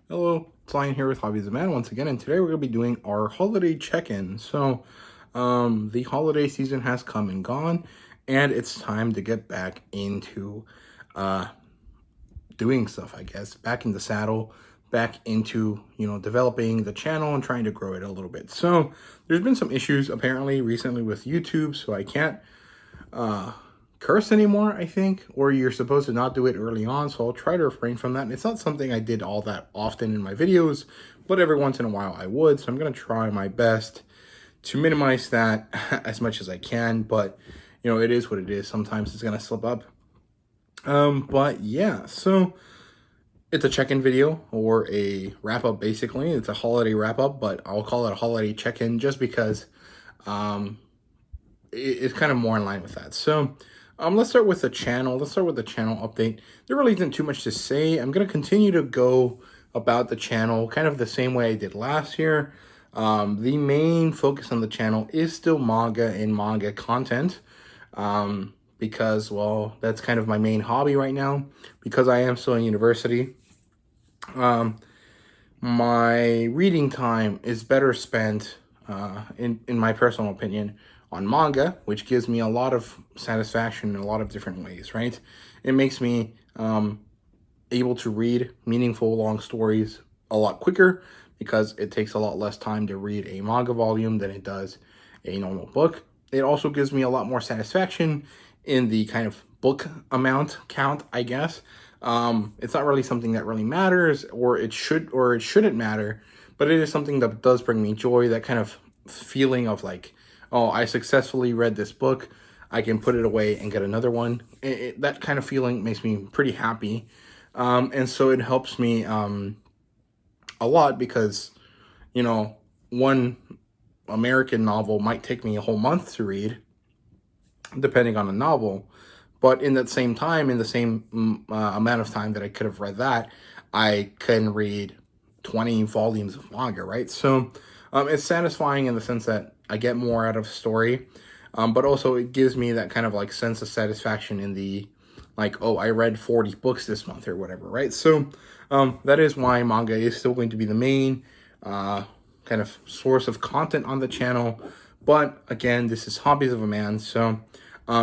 Hello, it's Lion here with HobbiesofaMan once again, and today we're going to be doing our holiday check-in. The holiday season has come and gone, and it's time to get back into doing stuff, I guess. Back in the saddle, back into, developing the channel and trying to grow it a little bit. So, there's been some issues, apparently, recently with YouTube, so I can't curse anymore, I think, or you're supposed to not do it early on, so I'll try to refrain from that. And it's not something I did all that often in my videos, but every once in a while I would, so I'm going to try my best to minimize that as much as I can, but, it is what it is. Sometimes it's going to slip up. But yeah, so it's a check-in video, or a wrap-up, basically. It's a holiday wrap-up, but I'll call it a holiday check-in just because it's kind of more in line with that. So, let's start with the channel. Let's start with the channel update. There really isn't too much to say. I'm going to continue to go about the channel kind of the same way I did last year. The main focus on the channel is still manga and manga content. Because, well, that's kind of my main hobby right now. Because I am still in university. My reading time is better spent, in my personal opinion, on manga, which gives me a lot of satisfaction in a lot of different ways, right? It makes me able to read meaningful long stories a lot quicker because it takes a lot less time to read a manga volume than it does a normal book. It also gives me a lot more satisfaction in the kind of book amount count, I guess. It's not really something that really matters, or it shouldn't matter, but it is something that does bring me joy, that kind of feeling of like, oh, I successfully read this book, I can put it away and get another one. That kind of feeling makes me pretty happy. And so it helps me a lot because, one American novel might take me a whole month to read, depending on the novel. But in that same time, in the same amount of time that I could have read that, I can read 20 volumes of manga, right? So it's satisfying in the sense that I get more out of a story, but also it gives me that kind of like sense of satisfaction in the, like, oh, I read 40 books this month or whatever, right? So that is why manga is still going to be the main kind of source of content on the channel. But again, this is Hobbies of a Man, so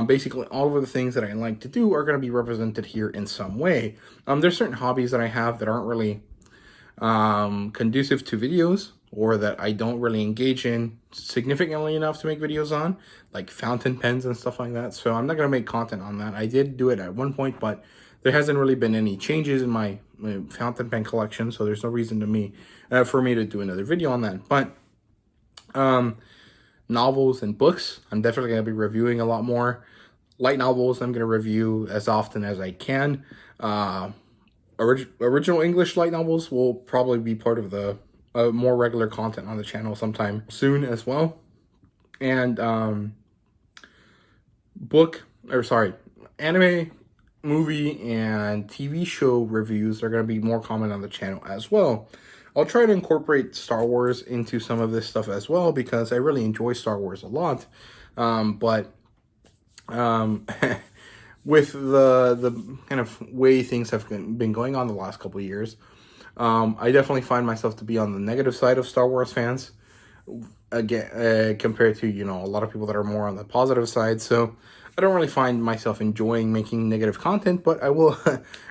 basically all of the things that I like to do are going to be represented here in some way. There's certain hobbies that I have that aren't really conducive to videos, or that I don't really engage in significantly enough to make videos on, like fountain pens and stuff like that. So I'm not going to make content on that. I did do it at one point, but there hasn't really been any changes in my fountain pen collection, so there's no reason for me to do another video on that. But novels and books, I'm definitely going to be reviewing a lot more. Light novels, I'm going to review as often as I can. Original English light novels will probably be part of the more regular content on the channel sometime soon as well. And anime, movie, and TV show reviews are going to be more common on the channel as well. I'll try to incorporate Star Wars into some of this stuff as well, because I really enjoy Star Wars a lot. With the kind of way things have been going on the last couple of years, I definitely find myself to be on the negative side of Star Wars fans, again, compared to, a lot of people that are more on the positive side. So I don't really find myself enjoying making negative content, but I will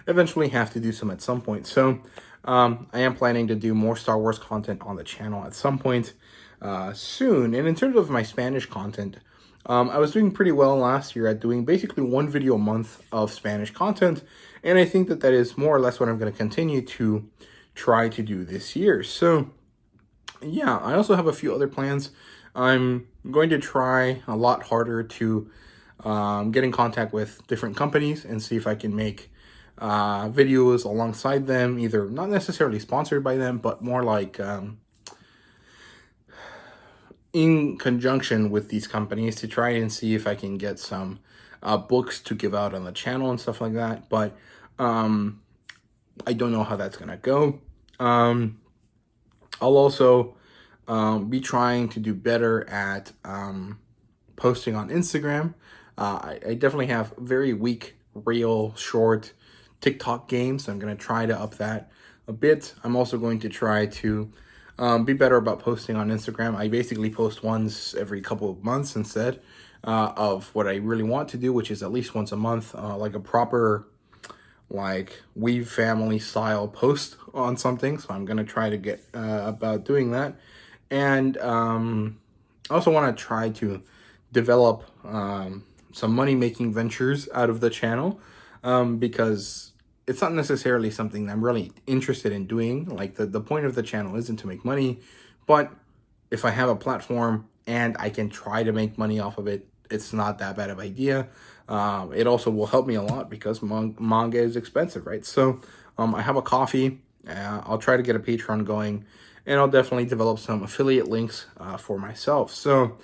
eventually have to do some at some point. So I am planning to do more Star Wars content on the channel at some point soon. And in terms of my Spanish content, I was doing pretty well last year at doing basically one video a month of Spanish content, and I think that is more or less what I'm going to continue to try to do this year. So yeah, I also have a few other plans. I'm going to try a lot harder to get in contact with different companies and see if I can make videos alongside them, either not necessarily sponsored by them, but more like in conjunction with these companies, to try and see if I can get some books to give out on the channel and stuff like that. But I don't know how that's gonna go. I'll also be trying to do better at posting on Instagram. I definitely have very weak, real, short TikTok game, so I'm going to try to up that a bit. I'm also going to try to be better about posting on Instagram. I basically post once every couple of months instead of what I really want to do, which is at least once a month, like a proper like Weave family style post on something. So I'm going to try to get about doing that. And I also want to try to develop some money-making ventures out of the channel because it's not necessarily something I'm really interested in doing. Like the point of the channel isn't to make money, but if I have a platform and I can try to make money off of it, it's not that bad of an idea. It also will help me a lot because manga is expensive, right? So I have a coffee. I'll try to get a Patreon going, and I'll definitely develop some affiliate links for myself. So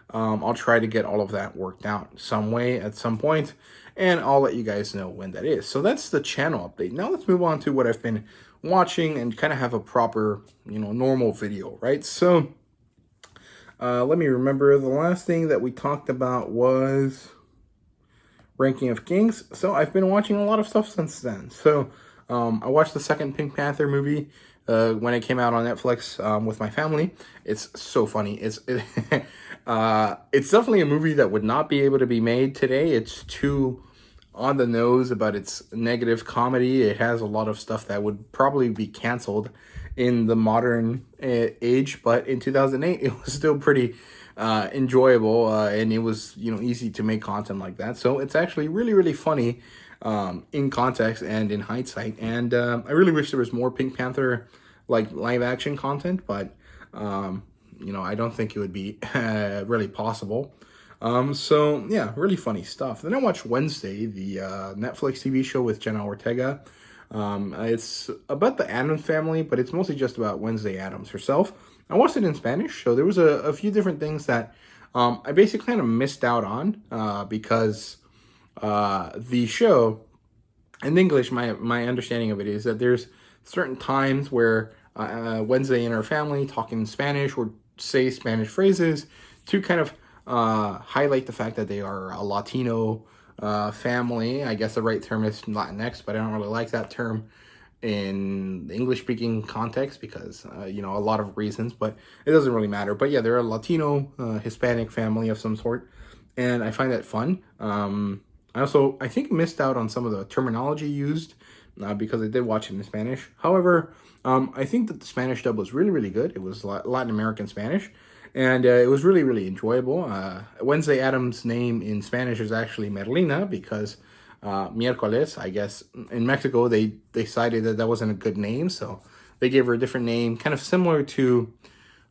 I'll try to get all of that worked out some way at some point, and I'll let you guys know when that is. So that's the channel update. Now let's move on to what I've been watching and kind of have a proper, normal video, right? So let me remember. The last thing that we talked about was Ranking of Kings. So I've been watching a lot of stuff since then. So I watched the second Pink Panther movie when it came out on Netflix with my family. It's so funny. It's definitely a movie that would not be able to be made today. It's too on the nose about its negative comedy. It has a lot of stuff that would probably be canceled in the modern age, but in 2008 it was still pretty enjoyable, and it was easy to make content like that. So it's actually really, really funny in context and in hindsight. And I really wish there was more Pink Panther like live action content, but I don't think it would be really possible. So yeah, really funny stuff. Then I watched Wednesday, the Netflix TV show with Jenna Ortega. It's about the Addams family, but it's mostly just about Wednesday Addams herself. I watched it in Spanish, so there was a few different things that I basically kind of missed out on because the show in English, my understanding of it is that there's certain times where Wednesday and her family talk in Spanish or say Spanish phrases to kind of highlight the fact that they are a Latino family. I guess the right term is Latinx, but I don't really like that term in the English-speaking context because, a lot of reasons, but it doesn't really matter. But yeah, they're a Latino, Hispanic family of some sort, and I find that fun. I think missed out on some of the terminology used because I did watch it in Spanish. However, I think that the Spanish dub was really, really good. It was Latin American Spanish, and it was really, really enjoyable. Wednesday Addams' name in Spanish is actually Merlina because miércoles, I guess, in Mexico, they decided that wasn't a good name, so they gave her a different name, kind of similar to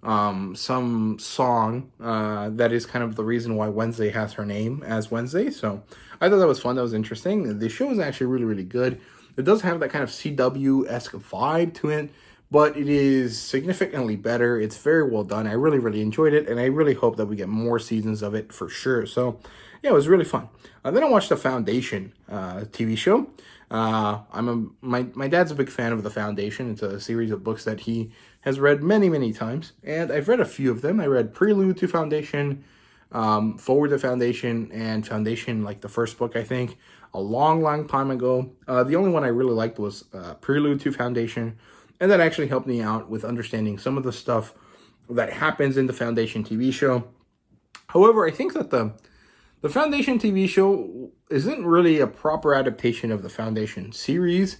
some song that is kind of the reason why Wednesday has her name as Wednesday. So I thought that was fun. That was interesting. The show is actually really, really good. It does have that kind of CW-esque vibe to it, but it is significantly better. It's very well done. I really, really enjoyed it, and I really hope that we get more seasons of it for sure. So yeah, it was really fun. Then I watched the Foundation TV show. My dad's a big fan of the Foundation. It's a series of books that he has read many, many times, and I've read a few of them. I read Prelude to Foundation, Forward to Foundation, and Foundation, like the first book, I think, a long, long time ago. The only one I really liked was Prelude to Foundation, and that actually helped me out with understanding some of the stuff that happens in the Foundation TV show. However, I think that the Foundation TV show isn't really a proper adaptation of the Foundation series,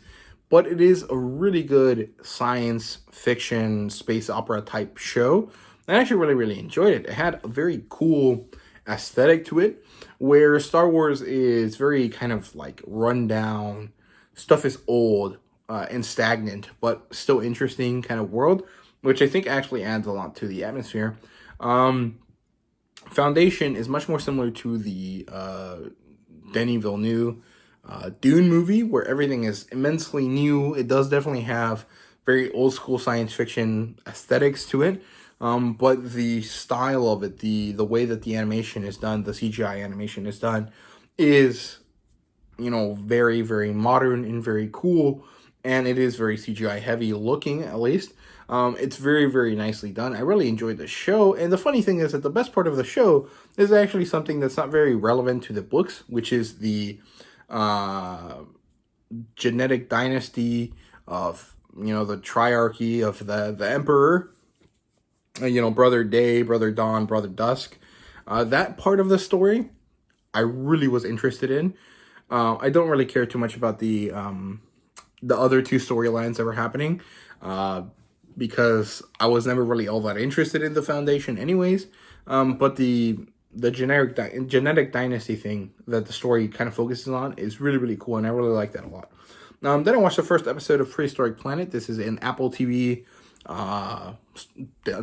but it is a really good science fiction, space opera type show. I actually really, really enjoyed it. It had a very cool aesthetic to it, where Star Wars is very kind of like run down, stuff is old and stagnant, but still interesting kind of world, which I think actually adds a lot to the atmosphere. Foundation is much more similar to the Denis Villeneuve Dune movie, where everything is immensely new. It does definitely have very old school science fiction aesthetics to it, but the style of it, the way that the animation is done, the CGI animation is done, is very, very modern and very cool, and it is very CGI heavy looking, at least. It's very, very nicely done. I really enjoyed the show, and the funny thing is that the best part of the show is actually something that's not very relevant to the books, which is the genetic dynasty of, the triarchy of the emperor, brother Day, brother Dawn, brother Dusk. That part of the story I really was interested in. I don't really care too much about the other two storylines that were happening, because I was never really all that interested in the Foundation anyways. But the genetic dynasty thing that the story kind of focuses on is really, really cool, and I really like that a lot. Then I watched the first episode of Prehistoric Planet. This is an Apple TV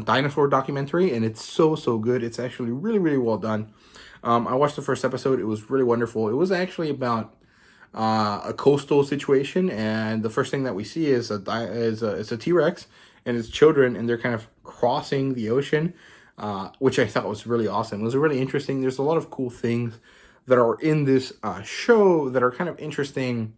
dinosaur documentary, and it's so good. It's actually really, really well done. I watched the first episode. It was really wonderful. It was actually about a coastal situation, and the first thing that we see is a T-Rex and its children, and they're kind of crossing the ocean, which I thought was really awesome. It was really interesting. There's a lot of cool things that are in this show that are kind of interesting.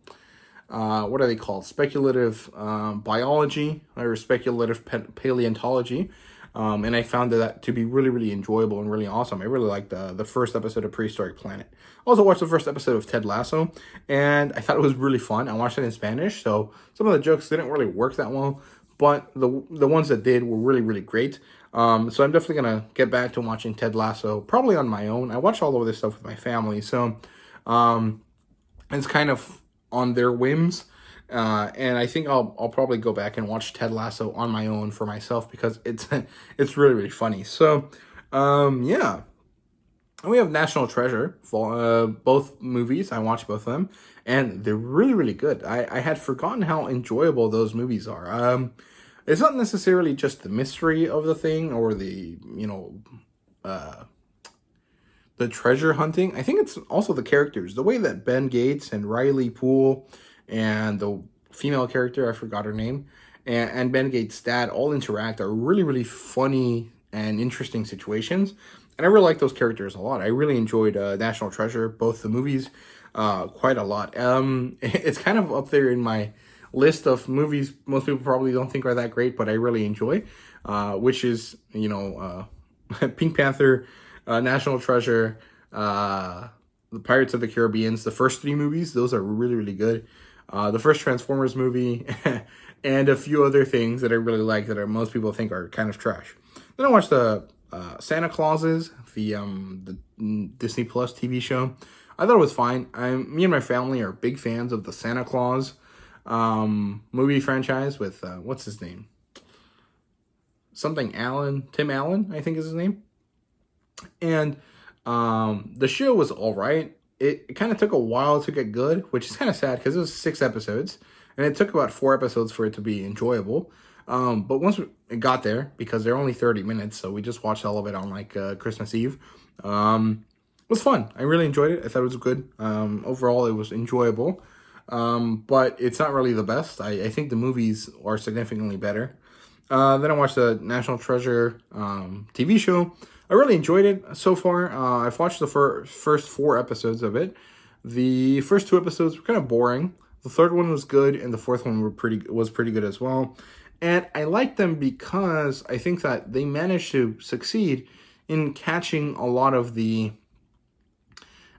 What are they called? Speculative biology or speculative paleontology. And I found that to be really, really enjoyable and really awesome. I really liked the first episode of Prehistoric Planet. I also watched the first episode of Ted Lasso, and I thought it was really fun. I watched it in Spanish, so some of the jokes didn't really work that well, but the ones that did were really, really great. So I'm definitely going to get back to watching Ted Lasso, probably on my own. I watch all of this stuff with my family, so it's kind of on their whims. And I think I'll probably go back and watch Ted Lasso on my own for myself, because it's really, really funny. So, yeah. And we have National Treasure for both movies. I watched both of them, and they're really, really good. I had forgotten how enjoyable those movies are. It's not necessarily just the mystery of the thing or the treasure hunting. I think it's also the characters. The way that Ben Gates and Riley Poole and the female character, I forgot her name, and Ben Gates' dad all interact are really, really funny and interesting situations. And I really like those characters a lot. I really enjoyed National Treasure, both the movies, quite a lot. It's kind of up there in my list of movies most people probably don't think are that great, but I really enjoy, which is, Pink Panther, National Treasure, The Pirates of the Caribbean. The first three movies, those are really, really good. The first Transformers movie, and a few other things that I really like that most people think are kind of trash. Then I watched the Santa Clauses, the Disney Plus TV show. I thought it was fine. Me and my family are big fans of the Santa Claus movie franchise with what's his name? Something Allen, Tim Allen, I think is his name. And the show was all right. It kind of took a while to get good, which is kind of sad because it was 6 episodes, and it took about 4 episodes for it to be enjoyable. But once it got there, because they're only 30 minutes, so we just watched all of it on Christmas Eve. It was fun. I really enjoyed it. I thought it was good. Overall, it was enjoyable. But it's not really the best. I think the movies are significantly better. Then I watched the National Treasure TV show. I really enjoyed it so far. I've watched the first 4 episodes of it. The first 2 episodes were kind of boring. The third one was good, and the fourth one was pretty good as well. And I like them because I think that they managed to succeed in catching a lot of the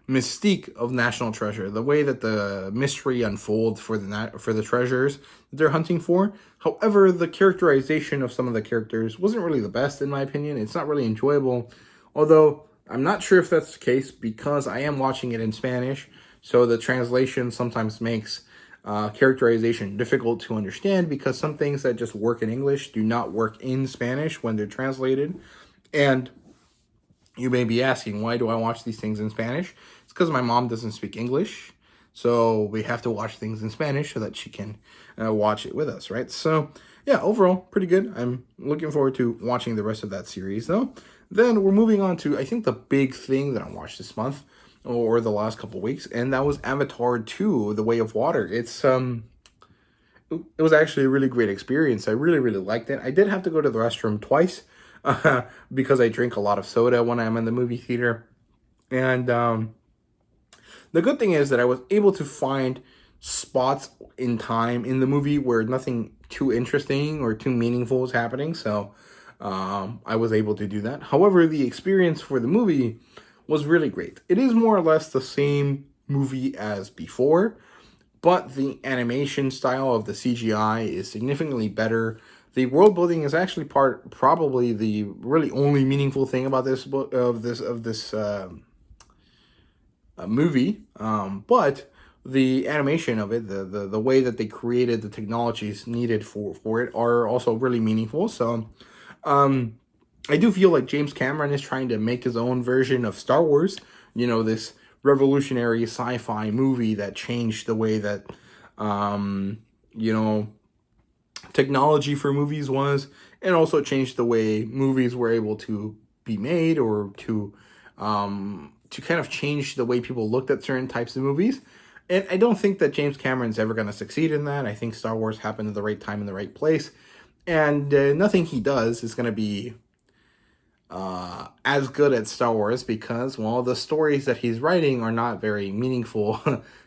mystique of National Treasure, the way that the mystery unfolds for the treasures that they're hunting for. However, the characterization of some of the characters wasn't really the best, in my opinion. It's not really enjoyable, although I'm not sure if that's the case because I am watching it in Spanish, so the translation sometimes makes characterization difficult to understand, because some things that just work in English do not work in Spanish when they're translated. And you may be asking, why do I watch these things in Spanish? It's because my mom doesn't speak English, so we have to watch things in Spanish so that she can watch it with us, right? So, yeah, overall, pretty good. I'm looking forward to watching the rest of that series, though. Then we're moving on to, I think, the big thing that I watched this month, or the last couple weeks, and that was Avatar 2, The Way of Water. It was actually a really great experience. I really, really liked it. I did have to go to the restroom twice, because I drink a lot of soda when I'm in the movie theater. And the good thing is that I was able to find spots in time in the movie where nothing too interesting or too meaningful was happening. So I was able to do that. However, the experience for the movie was really great. It is more or less the same movie as before, but the animation style of the CGI is significantly better. The world building is actually probably the really only meaningful thing about this book of this movie. But the animation of it, the way that they created the technologies needed for it are also really meaningful. So I do feel like James Cameron is trying to make his own version of Star Wars. You know, this revolutionary sci-fi movie that changed the way that, you know, technology for movies was, and also changed the way movies were able to be made, or to kind of change the way people looked at certain types of movies. And I don't think that James Cameron's ever going to succeed in that. I think Star Wars happened at the right time in the right place. And nothing he does is going to be as good at Star Wars, because, well, the stories that he's writing are not very meaningful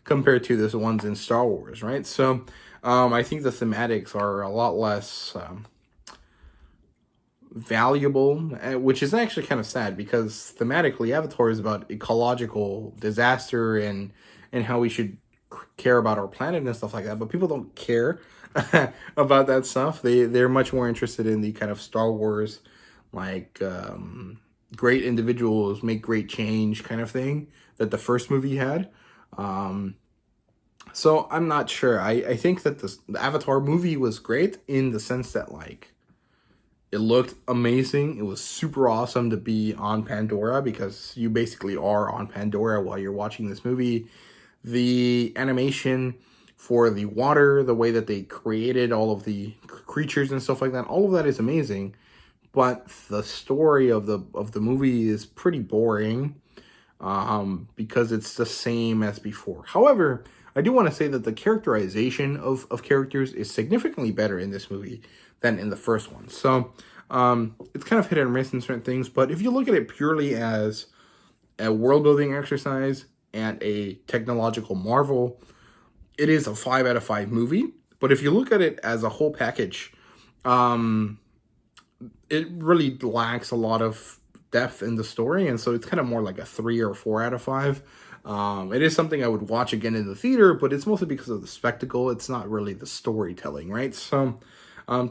compared to the ones in Star Wars, right? So I think the thematics are a lot less valuable, which is actually kind of sad, because thematically Avatar is about ecological disaster and how we should care about our planet and stuff like that, but people don't care about that stuff. They're much more interested in the kind of Star Wars, like, great individuals make great change kind of thing that the first movie had. So I'm not sure. I think that the Avatar movie was great in the sense that, like, it looked amazing. It was super awesome to be on Pandora, because you basically are on Pandora while you're watching this movie. The animation for the water, the way that they created all of the creatures and stuff like that, all of that is amazing. But the story of the movie is pretty boring, because it's the same as before. However, I do want to say that the characterization of characters is significantly better in this movie than in the first one. So it's kind of hit and miss in certain things. But if you look at it purely as a world building exercise and a technological marvel, it is a 5 out of 5 movie. But if you look at it as a whole package, it really lacks a lot of depth in the story, and so it's kind of more like a 3 or 4 out of 5. It is something I would watch again in the theater, but it's mostly because of the spectacle. It's not really the storytelling, right? So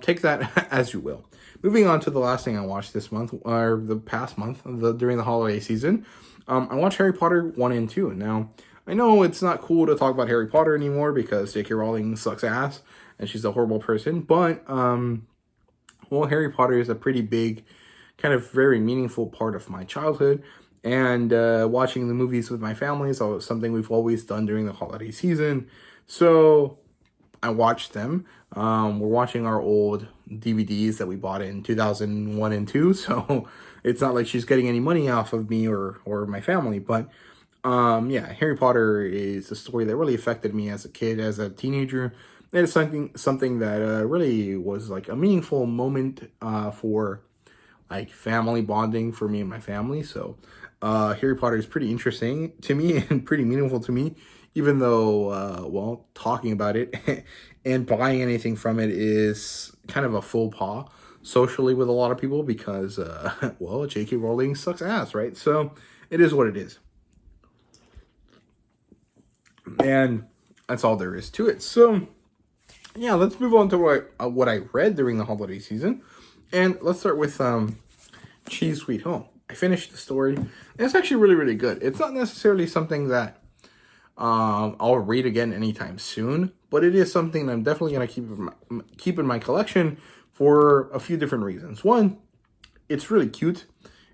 take that as you will. Moving on to the last thing I watched this month, or the past month, during the holiday season, I watched Harry Potter 1 and 2. Now, I know it's not cool to talk about Harry Potter anymore because J.K. Rowling sucks ass and she's a horrible person, but well, Harry Potter is a pretty big, kind of very meaningful part of my childhood, and watching the movies with my family is something we've always done during the holiday season. So I watched them. We're watching our old DVDs that we bought in 2001 and 2, so it's not like she's getting any money off of me or my family, but yeah, Harry Potter is a story that really affected me as a kid, as a teenager. It's something that really was like a meaningful moment for like family bonding for me and my family. So Harry Potter is pretty interesting to me and pretty meaningful to me, even though, well, talking about it and buying anything from it is kind of a faux pas socially with a lot of people, because, well, J.K. Rowling sucks ass, right? So it is what it is. And that's all there is to it. So yeah, let's move on to what I read during the holiday season. And let's start with Cheese Sweet Home. I finished the story. And it's actually really, really good. It's not necessarily something that I'll read again anytime soon, but it is something I'm definitely going to keep in my collection for a few different reasons. One, it's really cute.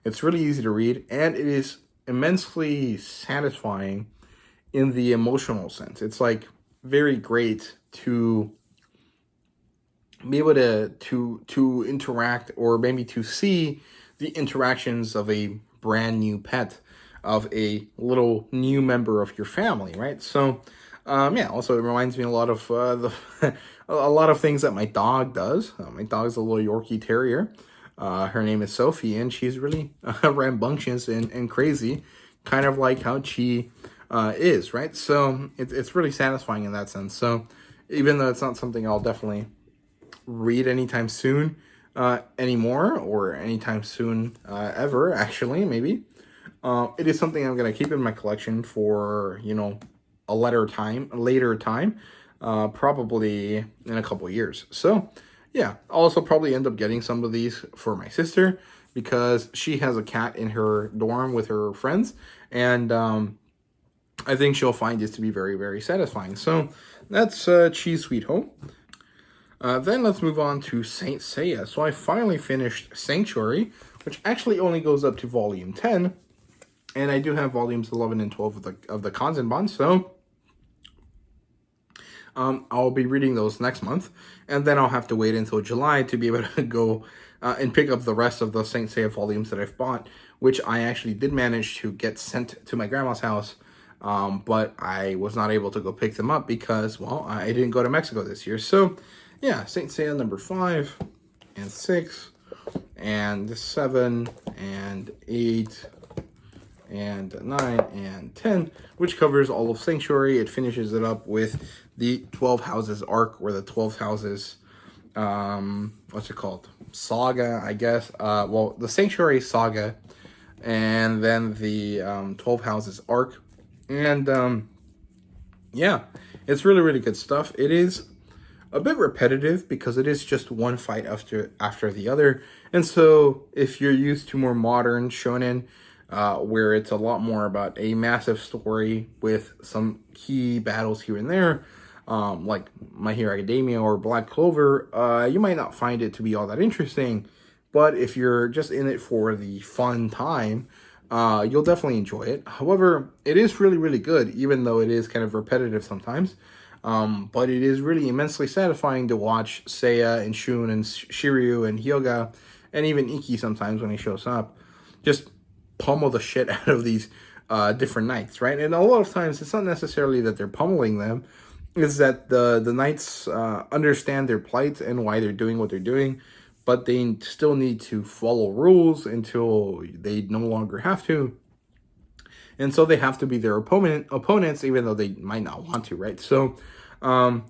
It's really easy to read, and it is immensely satisfying in the emotional sense. It's like very great to be able to interact, or maybe to see the interactions of a brand new pet, of a little new member of your family, right? So yeah, also it reminds me a lot of a lot of things that my dog does. My dog's a little Yorkie Terrier. Her name is Sophie, and she's really rambunctious and crazy, kind of like how Chi is, right? So it's really satisfying in that sense. So even though it's not something I'll definitely read anytime soon anymore, or anytime soon ever, actually, maybe, it is something I'm going to keep in my collection for, you know, a later time, probably in a couple years. So yeah, I'll also probably end up getting some of these for my sister because she has a cat in her dorm with her friends, and I think she'll find this to be very, very satisfying. So that's Cheese Sweet Home. Then let's move on to Saint Seiya. So I finally finished Sanctuary, which actually only goes up to volume 10. And I do have volumes 11 and 12 of the Kanzenban, so I'll be reading those next month. And then I'll have to wait until July to be able to go and pick up the rest of the Saint Seiya volumes that I've bought, which I actually did manage to get sent to my grandma's house. But I was not able to go pick them up because, well, I didn't go to Mexico this year. So, yeah, Saint Seiya number 5 and 6 and 7 and 8 and 9 and 10, which covers all of Sanctuary. It finishes it up with the 12 Houses arc, or the 12 Houses, what's it called? Saga, I guess. Well, the Sanctuary Saga, and then the 12 Houses arc. And yeah, it's really, really good stuff. It is a bit repetitive because it is just one fight after the other. And so if you're used to more modern shonen, where it's a lot more about a massive story with some key battles here and there, like My Hero Academia or Black Clover, you might not find it to be all that interesting. But if you're just in it for the fun time, you'll definitely enjoy it. However, it is really, really good, even though it is kind of repetitive sometimes. But it is really immensely satisfying to watch Seiya and Shun and Shiryu and Hyoga and even Ikki sometimes when he shows up just pummel the shit out of these different knights, right? And a lot of times it's not necessarily that they're pummeling them, it's that the knights understand their plight and why they're doing what they're doing, but they still need to follow rules until they no longer have to. And so they have to be their opponents, even though they might not want to, right? So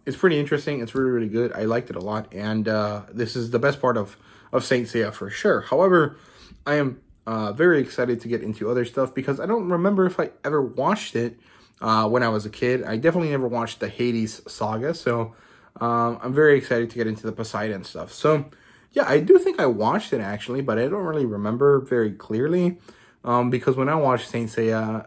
it's pretty interesting. It's really, really good. I liked it a lot. And this is the best part of Saint Seiya for sure. However, I am very excited to get into other stuff because I don't remember if I ever watched it when I was a kid. I definitely never watched the Hades saga. So I'm very excited to get into the Poseidon stuff. So yeah, I do think I watched it actually, but I don't really remember very clearly. Because when I watched Saint Seiya,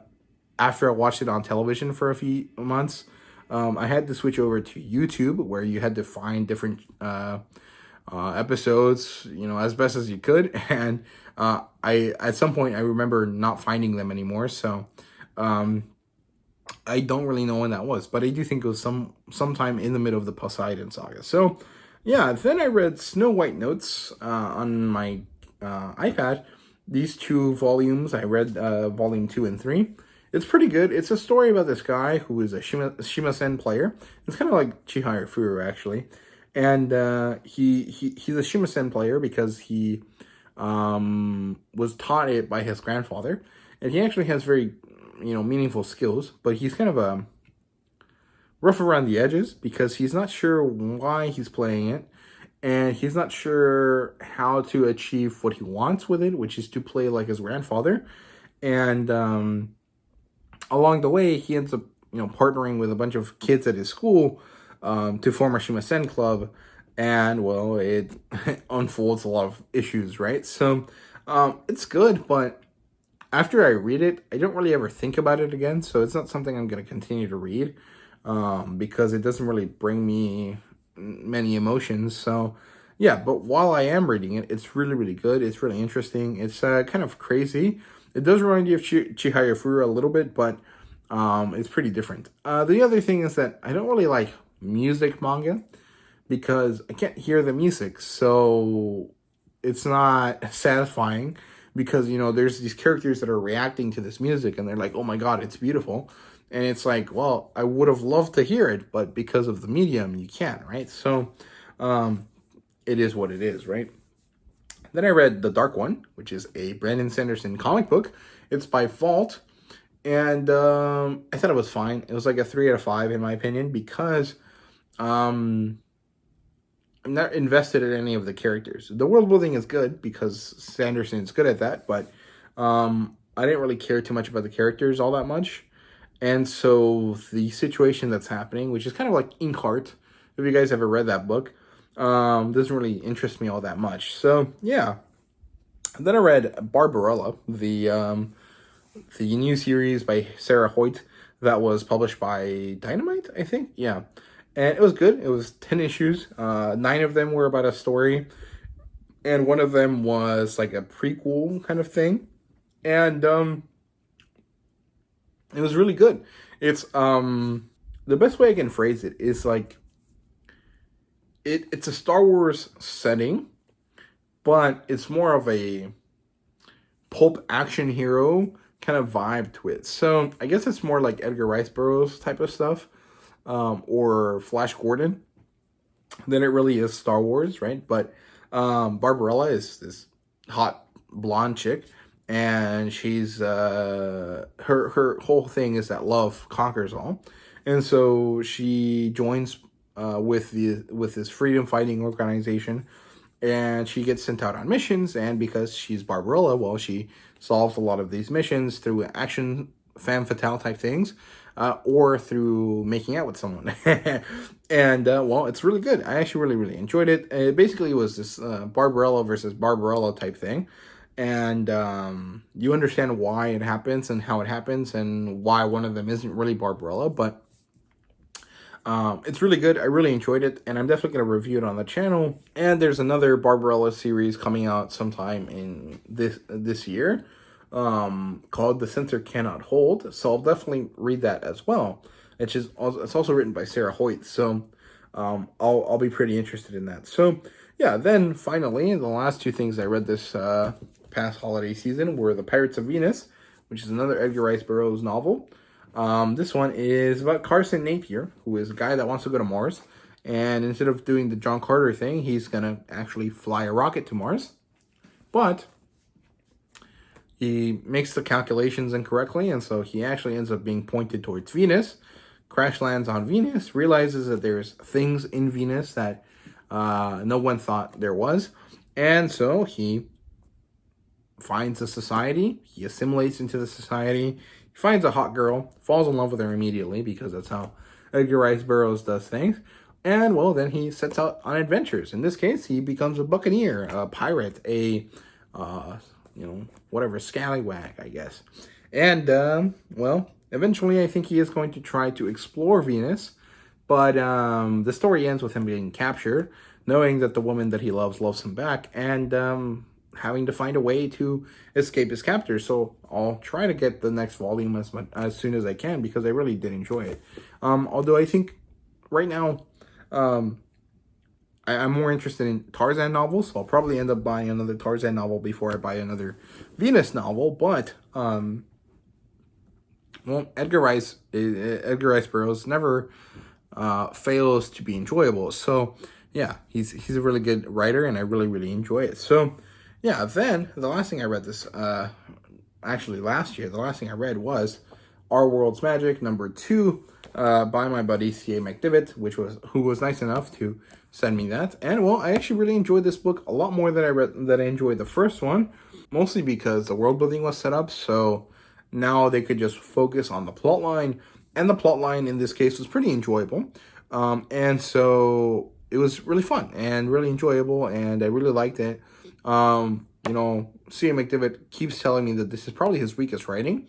after I watched it on television for a few months, I had to switch over to YouTube, where you had to find different episodes, as best as you could. And at some point I remember not finding them anymore. So I don't really know when that was, but I do think it was sometime in the middle of the Poseidon saga. So yeah, then I read Snow White Notes on my iPad. These 2 volumes, I read volume 2 and 3. It's pretty good. It's a story about this guy who is a Shimasen player. It's kind of like Chihaya Furu, actually. And he's a Shimasen player because he was taught it by his grandfather. And he actually has very, meaningful skills. But he's kind of rough around the edges because he's not sure why he's playing it. And he's not sure how to achieve what he wants with it, which is to play like his grandfather. And along the way, he ends up, partnering with a bunch of kids at his school to form a Shimasen club. And, well, it unfolds a lot of issues, right? So it's good, but after I read it, I don't really ever think about it again. So it's not something I'm going to continue to read because it doesn't really bring me many emotions. So yeah, but while I am reading it, it's really, really good. It's really interesting. It's kind of crazy. It does remind you of Chihaya Furu a little bit, but it's pretty different. The other thing is that I don't really like music manga because I can't hear the music, so it's not satisfying because there's these characters that are reacting to this music and they're like, oh my god, it's beautiful. And it's like, well, I would have loved to hear it, but because of the medium, you can't, right? So it is what it is, right? Then I read The Dark One, which is a Brandon Sanderson comic book. It's by Vault. And I thought it was fine. It was like a 3 out of 5, in my opinion, because I'm not invested in any of the characters. The world building is good because Sanderson is good at that, but I didn't really care too much about the characters all that much. And so the situation that's happening, which is kind of like Inkheart, if you guys ever read that book, doesn't really interest me all that much. So yeah. And then I read Barbarella, the new series by Sarah Hoyt that was published by Dynamite, I think. Yeah. And it was good. It was 10 issues. 9 of them were about a story. And one of them was like a prequel kind of thing. And it was really good. It's the best way I can phrase it is like it's a Star Wars setting, but it's more of a pulp action hero kind of vibe to it. So I guess it's more like Edgar Rice Burroughs type of stuff, or Flash Gordon, than it really is Star Wars, right? But Barbarella is this hot blonde chick, and she's her whole thing is that love conquers all, and so she joins with this freedom fighting organization, and she gets sent out on missions. And because she's Barbarella, well, she solves a lot of these missions through action femme fatale type things, or through making out with someone. And well, it's really good. I actually really enjoyed it. It basically was this Barbarella versus Barbarella type thing, and you understand why it happens and how it happens and why one of them isn't really Barbarella, but it's really good. I really enjoyed it, and I'm definitely going to review it on the channel. And there's another Barbarella series coming out sometime in this year, called The Center Cannot Hold. So I'll definitely read that as well. It's also written by Sarah Hoyt, so I'll be pretty interested in that. So yeah, then finally, the last 2 things I read this past holiday season were The Pirates of Venus, which is another Edgar Rice Burroughs novel. This one is about Carson Napier, who is a guy that wants to go to Mars. And instead of doing the John Carter thing, he's going to actually fly a rocket to Mars. But he makes the calculations incorrectly, and so he actually ends up being pointed towards Venus, crash lands on Venus, realizes that there's things in Venus that no one thought there was. And so he finds a society, he assimilates into the society. He finds a hot girl, falls in love with her immediately, because that's how Edgar Rice Burroughs does things. And, well, then he sets out on adventures. In this case, he becomes a buccaneer, a pirate, whatever, scallywag, I guess. And, well, eventually I think he is going to try to explore Venus. But the story ends with him being captured, knowing that the woman that he loves him back, and having to find a way to escape his captors. So I'll try to get the next volume as soon as I can, because I really did enjoy it. Although I think right now I'm more interested in Tarzan novels, so I'll probably end up buying another Tarzan novel before I buy another Venus novel. But well, Edgar Rice Burroughs never fails to be enjoyable. So yeah, he's a really good writer, and I really enjoy it. So yeah, then the last thing I read actually last year, the last thing I read was Our World's Magic #2 by my buddy C.A. McDivitt, who was nice enough to send me that. And well, I actually really enjoyed this book a lot more than I enjoyed the first one, mostly because the world building was set up. So now they could just focus on the plot line, and the plot line in this case was pretty enjoyable. And so it was really fun and really enjoyable, and I really liked it. C.A. McDivitt keeps telling me that this is probably his weakest writing.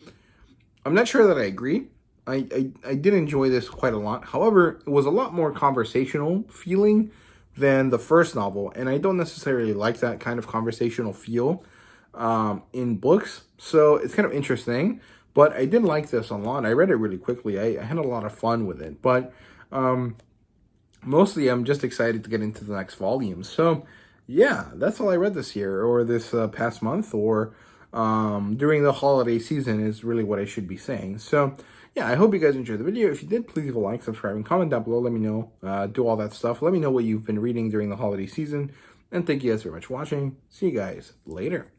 I'm not sure that I agree. I did enjoy this quite a lot. However, it was a lot more conversational feeling than the first novel, and I don't necessarily like that kind of conversational feel in books. So it's kind of interesting, but I did like this a lot. I read it really quickly. I had a lot of fun with it, but mostly I'm just excited to get into the next volume. So yeah, that's all I read this year, or this past month, or during the holiday season is really what I should be saying. So yeah, I hope you guys enjoyed the video. If you did, please leave a like, subscribe, and comment down below. Let me know, do all that stuff. Let me know what you've been reading during the holiday season. And thank you guys very much for watching. See you guys later.